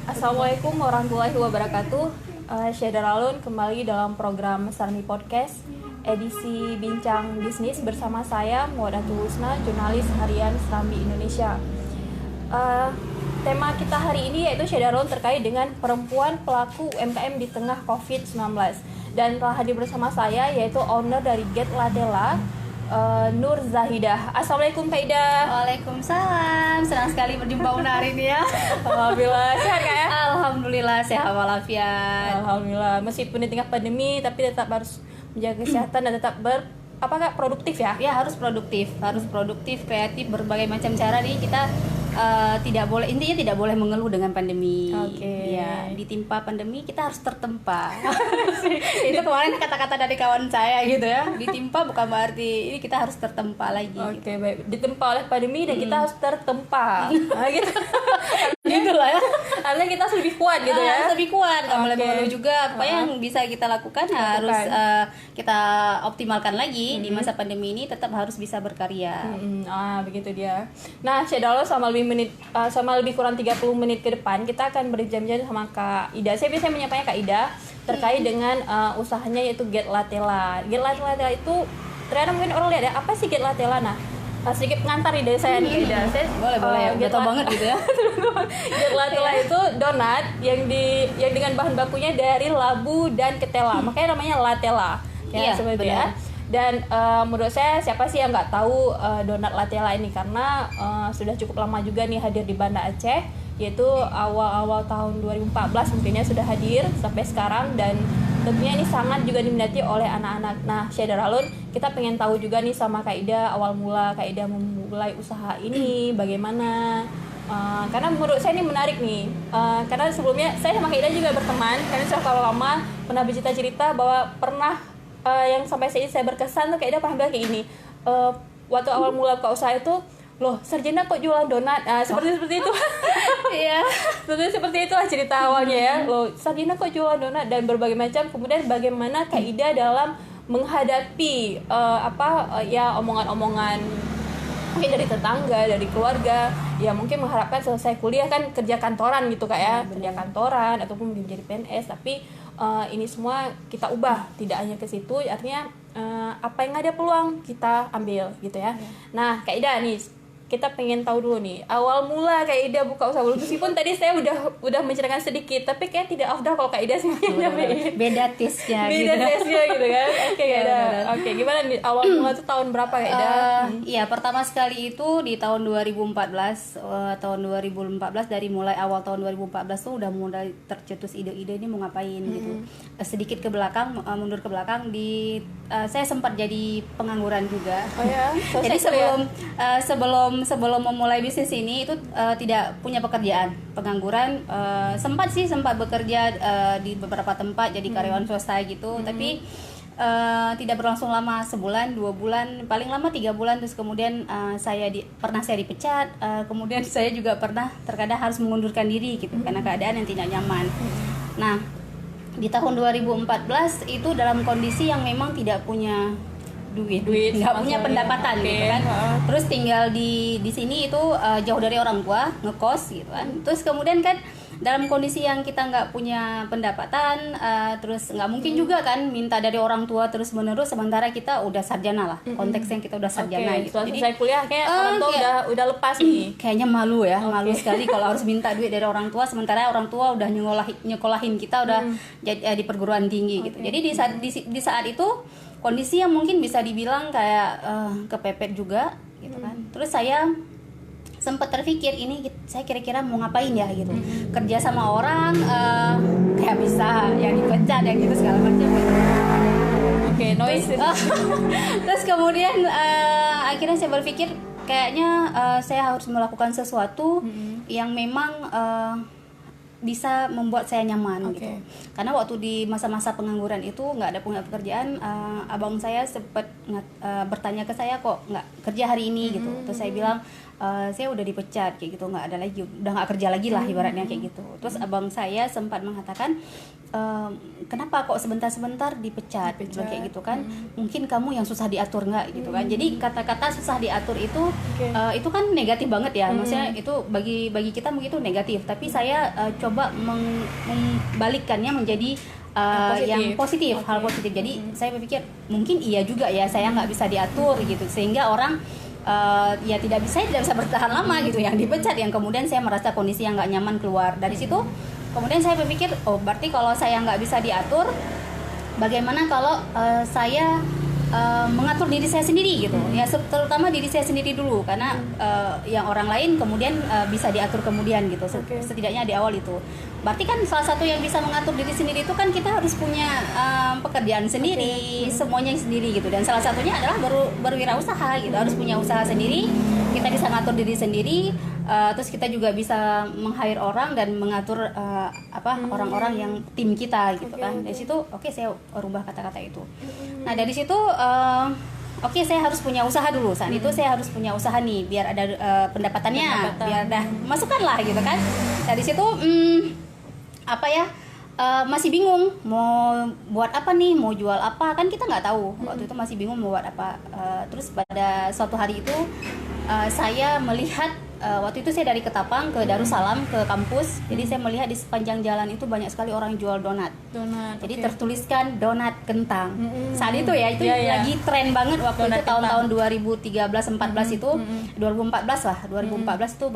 Assalamualaikum warahmatullahi wabarakatuh. Saya Daralun kembali dalam program Sarni Podcast edisi Bincang Bisnis bersama saya Muadatul Husna, jurnalis harian Serambi Indonesia. Tema kita hari ini yaitu Daralun terkait dengan perempuan pelaku UMKM di tengah COVID-19. Dan telah hadir bersama saya yaitu owner dari Get Latela, Nur Zahidah. Assalamualaikum Kak Ida. Waalaikumsalam. Senang sekali berjumpa Una hari ini ya. Alhamdulillah sehat Kak ya? Alhamdulillah sehat walafiat. Alhamdulillah, meskipun di tengah pandemi tapi tetap harus menjaga kesehatan dan tetap produktif ya? Ya harus produktif, kreatif, berbagai macam cara nih kita tidak boleh mengeluh dengan pandemi. Oke. Ya, ditimpa pandemi kita harus tertempa. Itu kemarin kata-kata dari kawan saya gitu ya. Ditimpa bukan berarti ini kita harus tertempa lagi. Oke, baik. Ditempa oleh pandemi dan kita harus tertempa. Gitu. Gitulah ya. Artinya kita harus lebih kuat gitu ya. Harus lebih kuat, nggak boleh Oke. mengeluh juga. Apa yang bisa kita lakukan harus kita optimalkan lagi di masa pandemi ini, tetap harus bisa berkarya. Begitu dia. Nah, Syedalo sama lebih kurang 30 menit ke depan kita akan berjam-jam sama Kak Ida. Saya biasanya menyapanya Kak Ida terkait dengan usahanya yaitu Get Latela. Get Latela itu ternyata mungkin orang lihat ya, apa sih Get Latela? Nah, sedikit pengantar nih dari saya nih Kak Ida. Saya Boleh, udah tau banget gitu ya. Get Latela itu donat yang dengan bahan bakunya dari labu dan ketela. Makanya namanya Latela. Iya, seperti benar. ya. Dan menurut saya siapa sih yang nggak tahu donat Latela ini, karena sudah cukup lama juga nih hadir di Banda Aceh, yaitu awal-awal tahun 2014 mungkinnya sudah hadir sampai sekarang, dan tentunya ini sangat juga diminati oleh anak-anak. Nah, Daralun, kita pengen tahu juga nih sama Kak Ida, awal mula Kak Ida memulai usaha ini bagaimana? Karena menurut saya ini menarik nih, karena sebelumnya saya sama Kak Ida juga berteman, karena sudah terlalu lama pernah bercerita-cerita bahwa pernah yang sampai saat ini saya berkesan tuh Kak Ida pernah bilang kayak gini, waktu awal mula buka usaha itu, loh sarjana kok jualan donat, seperti itu. Iya. seperti itulah cerita awalnya ya, loh sarjana kok jualan donat, dan berbagai macam. Kemudian bagaimana Kak Ida dalam menghadapi omongan-omongan mungkin dari tetangga, dari keluarga, ya mungkin mengharapkan selesai kuliah kan kerja kantoran gitu Kak ya, kerja kantoran ataupun mungkin jadi PNS, tapi ini semua kita ubah, tidak hanya ke situ, artinya apa yang ada peluang kita ambil gitu ya. Nah Kak Ida nih, kita pengen tahu dulu nih awal mula Kak Ida buka usaha, meskipun tadi saya udah menceritakan sedikit, tapi kayak tidak afdal kalau Kak Ida sih Beda taste-nya gitu. gitu kan. Oke Kak Ida. Oke, gimana nih awal mula itu tahun berapa Kak Ida? Iya, pertama sekali itu di tahun 2014. Dari mulai awal tahun 2014 tuh udah mulai tercetus ide-ide ini mau ngapain gitu. Sedikit ke belakang, mundur ke belakang, saya sempat jadi pengangguran juga. Oh ya. Jadi sebelum memulai bisnis ini itu tidak punya pekerjaan, pengangguran, sempat bekerja di beberapa tempat jadi karyawan swasta gitu, tapi tidak berlangsung lama, sebulan, 2 bulan, paling lama 3 bulan, terus kemudian saya dipecat, kemudian saya juga pernah terkadang harus mengundurkan diri gitu karena keadaan yang tidak nyaman. Nah, di tahun 2014 itu dalam kondisi yang memang tidak punya duit nggak punya pendapatan gitu kan, terus tinggal di sini itu jauh dari orang tua, ngekos gitu kan, terus kemudian kan dalam kondisi yang kita nggak punya pendapatan, terus nggak mungkin juga kan minta dari orang tua terus menerus, sementara kita udah sarjana lah, konteksnya kita udah sarjana gitu. Jadi saya kuliah kayak orang tua udah lepas nih. Kayaknya malu ya, malu sekali kalau harus minta duit dari orang tua, sementara orang tua udah nyekolahin kita udah di perguruan tinggi gitu. Jadi di saat itu kondisi yang mungkin bisa dibilang kayak kepepet juga gitu kan. Terus saya sempat terpikir, ini saya kira-kira mau ngapain ya gitu. Kerja sama orang kayak bisa yang dipecat yang gitu segala macam gitu. Oke, noise. Terus kemudian akhirnya saya berpikir kayaknya saya harus melakukan sesuatu yang memang bisa membuat saya nyaman gitu. Karena waktu di masa-masa pengangguran itu nggak ada punya pekerjaan, abang saya sempat bertanya ke saya, kok nggak kerja hari ini gitu. Terus saya bilang saya udah dipecat kayak gitu, nggak ada lagi, udah nggak kerja lagi lah ibaratnya kayak gitu. Terus abang saya sempat mengatakan, kenapa kok sebentar-sebentar dipecat? Kayak gitu kan, mungkin kamu yang susah diatur nggak gitu kan. Jadi kata-kata susah diatur itu kan negatif banget ya, maksudnya itu bagi kita mungkin itu negatif, tapi saya coba membalikkannya menjadi yang positif, hal positif. Jadi saya berpikir mungkin iya juga ya, saya nggak bisa diatur gitu, sehingga orang ya tidak bisa bertahan lama gitu, yang dipecat, yang kemudian saya merasa kondisi yang nggak nyaman keluar dari situ. Kemudian saya berpikir, oh berarti kalau saya nggak bisa diatur, bagaimana kalau saya mengatur diri saya sendiri gitu ya, terutama diri saya sendiri dulu, karena yang orang lain kemudian bisa diatur kemudian gitu. Setidaknya di awal itu berarti kan salah satu yang bisa mengatur diri sendiri itu kan kita harus punya pekerjaan sendiri, semuanya sendiri gitu, dan salah satunya adalah berwirausaha gitu, harus punya usaha sendiri, kita bisa ngatur diri sendiri. Terus kita juga bisa meng-hire orang dan mengatur orang-orang yang tim kita gitu kan. Dari situ saya rubah kata-kata itu. Nah dari situ saya harus punya usaha dulu. Saat itu saya harus punya usaha nih, biar ada pendapatannya, biar ada masukan lah gitu kan. Dari situ masih bingung mau buat apa nih, mau jual apa, kan kita nggak tahu. Waktu itu masih bingung mau buat apa. Terus pada suatu hari itu saya melihat, waktu itu saya dari Ketapang ke Darussalam ke kampus, jadi saya melihat di sepanjang jalan itu banyak sekali orang jual donat. Jadi tertuliskan donat kentang. Saat itu ya, itu lagi tren banget waktu donat itu, tahun-tahun 2013-14 itu, 2014 lah, 2014 itu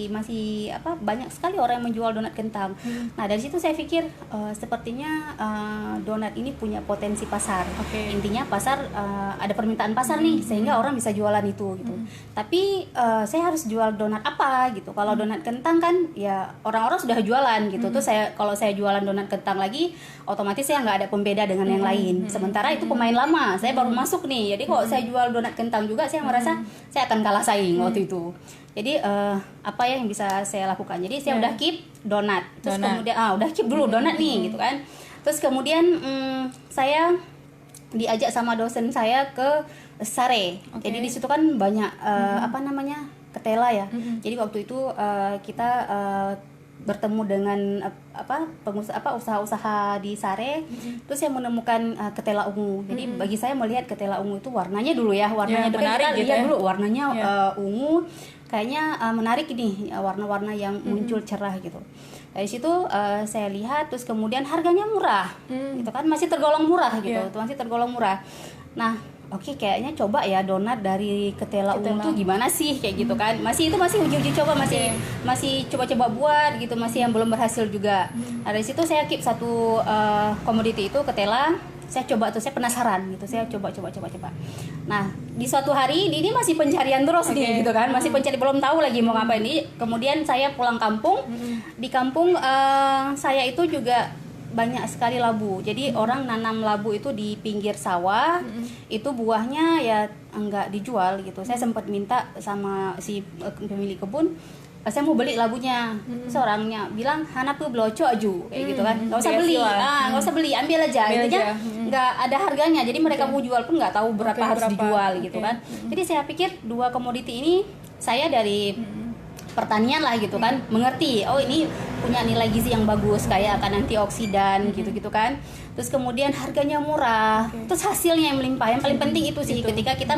masih banyak sekali orang yang menjual donat kentang. Nah dari situ saya pikir sepertinya donat ini punya potensi pasar. Intinya pasar, ada permintaan pasar nih, sehingga orang bisa jualan itu gitu. Tapi saya harus jual donat apa gitu. Kalau donat kentang kan ya orang-orang sudah jualan gitu. Terus kalau saya jualan donat kentang lagi, otomatis saya nggak ada pembeda dengan yang lain. Sementara itu pemain lama, saya baru masuk nih. Jadi kalau saya jual donat kentang juga, saya merasa saya akan kalah saing waktu itu. Jadi apa ya yang bisa saya lakukan? Jadi saya udah keep donat. Terus kemudian udah keep dulu donat nih gitu kan. Terus kemudian saya diajak sama dosen saya ke Sare. Jadi di situ kan banyak ketela ya. Jadi waktu itu kita bertemu dengan usaha-usaha di Sare. Terus saya menemukan ketela ungu. Jadi bagi saya melihat ketela ungu itu warnanya dulu ya, warnanya menarik gitu lihat dulu warnanya ungu, kayaknya menarik nih, warna-warna yang muncul cerah gitu. Dari situ saya lihat, terus kemudian harganya murah, gitu kan, masih tergolong murah gitu, masih tergolong murah. Nah, kayaknya coba ya donat dari ketela ungu tuh gimana sih kayak gitu kan. Masih uji coba, masih coba-coba buat gitu, masih yang belum berhasil juga. Nah, dari situ saya keep satu komoditi itu ketela. Saya coba tuh, saya penasaran gitu, saya coba. Nah, di suatu hari ini masih pencarian terus nih gitu kan, masih pencari, belum tahu lagi mau ngapain ini. Kemudian saya pulang kampung. Di kampung saya itu juga banyak sekali labu. Jadi orang nanam labu itu di pinggir sawah. Itu buahnya ya enggak dijual gitu. Saya sempat minta sama si pemilik kebun, saya mau beli labunya. Seorangnya bilang, "Hana tuh bloco aju," kayak gitu kan. Enggak usah beli. Enggak usah beli, ambil aja. Intinya enggak ada harganya. Jadi mereka mau jual pun enggak tahu berapa harus dijual gitu kan. Jadi saya pikir dua komoditi ini, saya dari pertanian lah gitu kan, mengerti, oh ini punya nilai gizi yang bagus, kayak akan antioksidan gitu-gitu kan. Terus kemudian harganya murah, terus hasilnya yang melimpah. Yang paling penting itu sih, ketika kita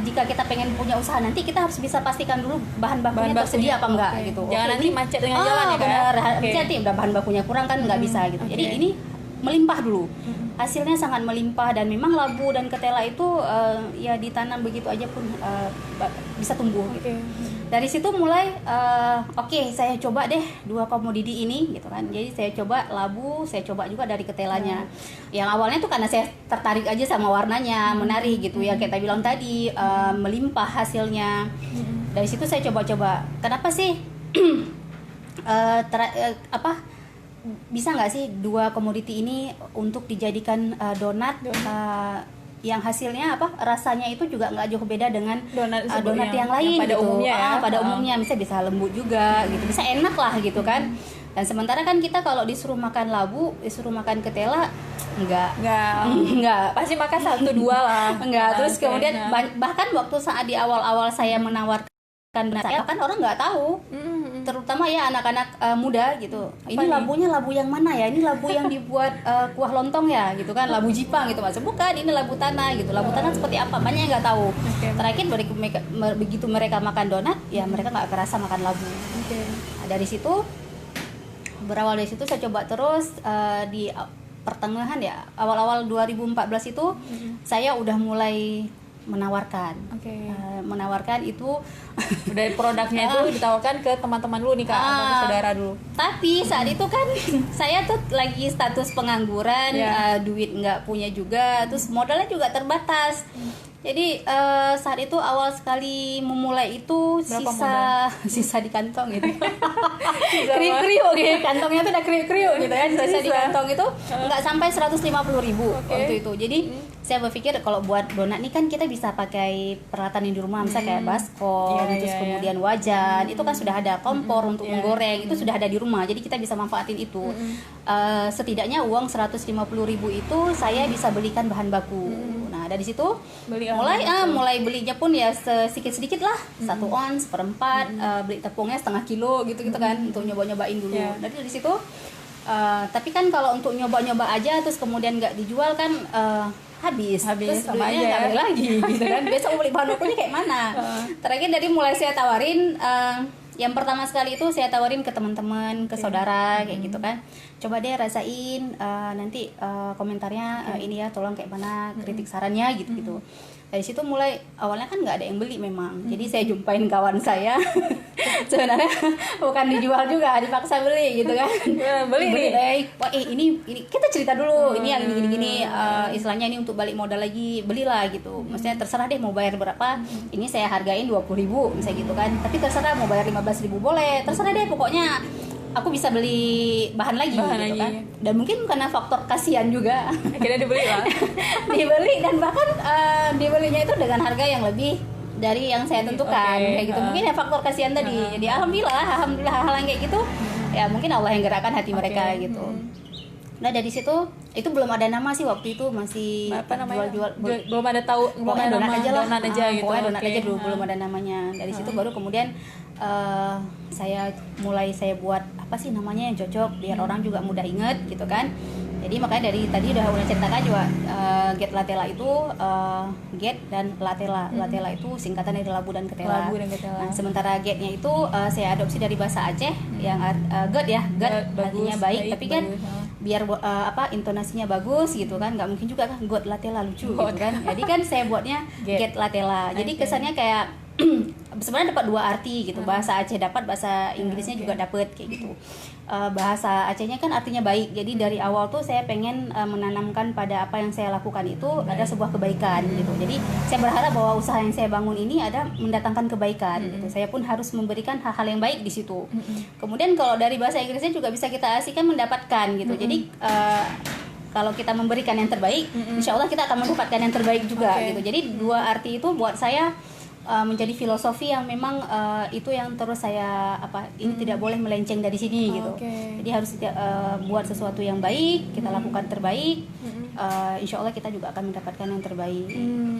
jika kita pengen punya usaha nanti, kita harus bisa pastikan dulu bahan bakunya tersedia apa enggak gitu. Jangan nanti macet dengan jalan ya kan. Nanti udah bahan bakunya kurang kan nggak bisa gitu. Jadi ini melimpah dulu. Hasilnya sangat melimpah, dan memang labu dan ketela itu ya ditanam begitu aja pun bisa tumbuh gitu. Dari situ mulai saya coba deh dua komoditi ini gitu kan. Jadi saya coba labu, saya coba juga dari ketelanya. Yang awalnya tuh karena saya tertarik aja sama warnanya, menarik gitu ya, kayak kita bilang tadi, melimpah hasilnya. Dari situ saya coba-coba. Kenapa sih bisa nggak sih dua komoditi ini untuk dijadikan donat yang hasilnya rasanya itu juga nggak jauh beda dengan donat yang lain yang pada gitu. Umumnya ya. Pada umumnya misalnya bisa lembut juga gitu, bisa enak lah gitu kan. Dan sementara kan kita kalau disuruh makan labu, disuruh makan ketela, enggak. Enggak. Pasti makan 1-2 lah. Enggak. Terus Oke, kemudian nah. bahkan waktu saat di awal-awal saya menawarkan saya, kan orang nggak tahu. Terutama ya anak-anak muda gitu. Ini nih? labunya labu yang mana ya? Ini labu yang dibuat kuah lontong ya, gitu kan? Labu Jipang gitu maksud. Bukan, ini labu tanah gitu. Labu tanah seperti apa? Banyak yang nggak tahu. Terakhir begitu mereka makan donat, ya mereka nggak kerasa makan labu. Nah, dari situ berawal dari situ saya coba terus di pertengahan ya, awal-awal 2014 itu saya udah mulai menawarkan. Menawarkan itu Udah produknya itu ditawarkan ke teman-teman dulu nih Kak, atau ke saudara dulu. Tapi saat itu kan saya tuh lagi status pengangguran, duit nggak punya juga, terus modalnya juga terbatas. Jadi saat itu awal sekali memulai itu sisa di kantong gitu. Kriuk-kriuk gitu, kantongnya tuh udah kriuk-kriuk gitu kan. Sisa di kantong itu nggak sampai 150.000 waktu itu. Jadi saya berpikir kalau buat donat nih kan kita bisa pakai peralatan yang di rumah, misalnya kayak baskom, terus kemudian wajan, itu kan sudah ada kompor untuk menggoreng, itu sudah ada di rumah. Jadi kita bisa manfaatin itu. Setidaknya uang 150.000 itu saya bisa belikan bahan baku. Nah, dari situ mulai belinya pun ya sedikit-sedikit lah, 1 ons, 1/4, beli tepungnya setengah kilo gitu kan untuk nyoba-nyobain dulu. Dari situ tapi kan kalau untuk nyoba-nyoba aja terus kemudian nggak dijual kan habis terus sama duitnya aja nggak balik lagi gitu kan. Besok mau beli bahan bakunya kayak mana. Terakhir dari mulai saya tawarin, yang pertama sekali itu saya tawarin ke teman-teman, ke saudara kayak gitu kan. Coba deh rasain, nanti komentarnya ini ya, tolong kayak mana, kritik sarannya gitu. Dari situ mulai awalnya kan nggak ada yang beli memang. Jadi saya jumpain kawan saya. Sebenarnya bukan dijual juga, dipaksa beli gitu kan. Beli nih. Wah, ini kita cerita dulu. Ini yang gini-gini, istilahnya ini untuk balik modal lagi, belilah gitu. Maksudnya terserah deh mau bayar berapa. Ini saya hargain 20.000 misalnya gitu kan. Tapi terserah mau bayar 15.000 boleh. Terserah deh pokoknya. Aku bisa beli bahan lagi gitu kan. Dan mungkin karena faktor kasihan juga Akhirnya dibeli lah. dibeli, dan bahkan dibelinya itu dengan harga yang lebih dari yang saya tentukan kayak gitu. Mungkin ya faktor kasihan tadi. Jadi alhamdulillah hal yang kayak gitu ya mungkin Allah yang gerakkan hati mereka gitu. Nah, dari situ itu belum ada nama sih waktu itu, masih jual-jual, belum ada tahu, belum ada donat nama, aja lah. donat aja gitu. Pokoknya donat aja dulu, belum ada namanya. Dari situ baru kemudian saya buat apa sih namanya yang cocok biar orang juga mudah inget gitu kan. Jadi makanya dari tadi udah ceritakan juga, Get Latela itu Get dan Latela. Latela itu singkatan dari labu dan ketela. Nah, sementara Getnya itu saya adopsi dari bahasa Aceh yang Get ya, Get artinya baik, tapi kan biar intonasinya bagus gitu kan, nggak mungkin juga kan God Latela lucu gitu kan. Jadi kan saya buatnya Get Latela. Jadi kesannya kayak sebenarnya dapat 2 arti gitu. Bahasa Aceh dapat, bahasa Inggrisnya juga dapat kayak gitu. Bahasa Acehnya kan artinya baik. Jadi dari awal tuh saya pengen menanamkan pada apa yang saya lakukan itu ada sebuah kebaikan gitu. Jadi saya berharap bahwa usaha yang saya bangun ini ada mendatangkan kebaikan gitu. Saya pun harus memberikan hal-hal yang baik di situ. Kemudian kalau dari bahasa Inggrisnya juga bisa kita asihkan mendapatkan gitu. Jadi kalau kita memberikan yang terbaik, insya Allah kita akan mendapatkan yang terbaik juga gitu. Jadi 2 arti itu buat saya menjadi filosofi yang memang itu yang terus saya ini tidak boleh melenceng dari sini gitu. Jadi harus buat sesuatu yang baik, kita lakukan terbaik. Insya Allah kita juga akan mendapatkan yang terbaik.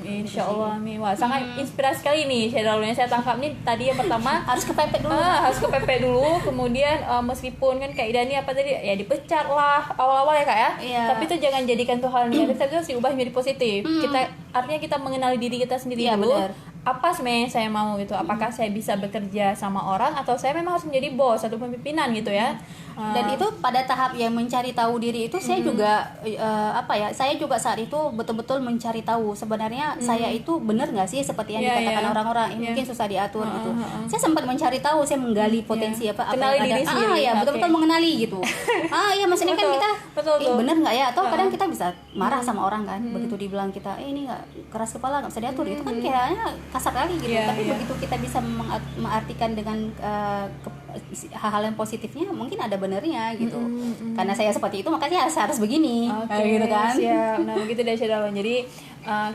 Insya Allah, amin. Wah, sangat inspirasi sekali nih. Saya tangkap nih tadi yang pertama harus kepepet dulu. Harus kepepet dulu. Kemudian meskipun kan Kak Ida nih apa tadi ya dipecat lah awal-awal ya Kak ya. Tapi itu jangan jadikan tuh hal negatif, tapi harus diubah menjadi positif. Artinya kita mengenali diri kita sendiri dulu. Benar. Apa sebenarnya yang saya mau gitu, apakah saya bisa bekerja sama orang atau saya memang harus menjadi bos atau pemimpinan gitu ya. Dan itu pada tahap yang mencari tahu diri itu saya juga saya juga saat itu betul-betul mencari tahu sebenarnya saya itu benar nggak sih seperti yang dikatakan orang-orang ini mungkin susah diatur gitu. Saya sempat mencari tahu, saya menggali potensi apa kenali yang diri ada. sendiri. Betul-betul mengenali gitu. Maksudnya kan kita benar nggak ya, atau kadang kita bisa marah sama orang kan, begitu dibilang kita ini nggak keras kepala, nggak bisa diatur, itu kan kayaknya kasar kali gitu. Tapi begitu kita bisa mengartikan dengan hal-hal yang positifnya mungkin ada benernya gitu. Karena saya seperti itu makanya harus begini, gitu kan. Siap. Nah begitu deh Syedalwan. Jadi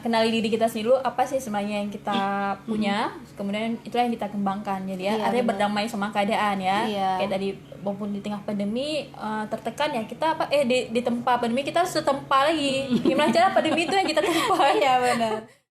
kenali diri kita sendiri dulu, apa sih sebenarnya yang kita punya, kemudian itulah yang kita kembangkan. Jadi ya artinya berdamai sama keadaan ya. Kayak tadi walaupun di tengah pandemi tertekan ya, kita di tempat pandemi kita harus setempa lagi. Gimana cara pandemi itu yang kita tempa. Iya benar.